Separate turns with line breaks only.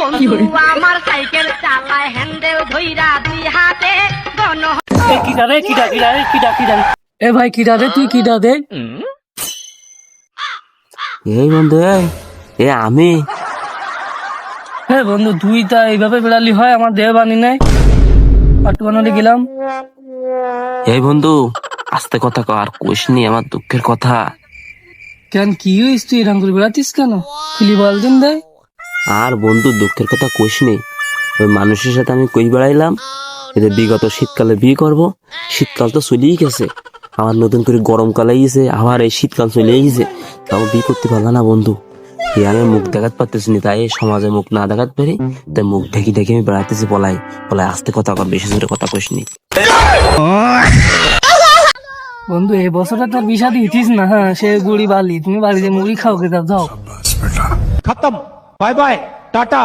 বন্ধু আমার সাইকেল চালায় হ্যান্ডেল ধইরা দুই হাতে গণ
এ ভাই কিডা রে, তুই কিডা দে?
এই বন্ধু এ আমি
হে বন্ধু, তুই তা এইভাবে বেড়ালি হয়? আমার দেহ বানি নাই, পাট্টু বানালে গেলাম।
এই বন্ধু আস্তে কথা কর, আর কোশ নি আমার দুঃখের কথা।
কেন, কি হইস? তুই এরকম করে বেড়াতিস কেন? খুলি বল দিন দেয়।
আর বন্ধু দুঃখের কথা কোশ নেই, ওই মানুষের সাথে আমি কই বেড়াইলাম, এদের বিগত শীতকালে বিয়ে করব, শীতকাল তো চলেই গেছে, আবার নতুন করে গরমকালে গেছে, আবার এই শীতকাল চলে গেছে, তাও বিয়ে করতে পারলাম না বন্ধু। এই আমি মুখ দেখাতে পারতেছি না, তাই সমাজে মুখ না দেখাতে পারি, তাই মুখ ঢেকে ঢেকে আমি বেড়াইতেছি। বলাই বলাই আস্তে কথা কর, বেশি জোরে কথা কোশ নি।
বন্ধু এই বছরটা তোর বিষা দিতিস না। হ্যাঁ, সে গুড়ি বালি, তুমি বাড়িতে মুড়ি খাও, খেতে যাও।
खत्म बाय बाय टाटा।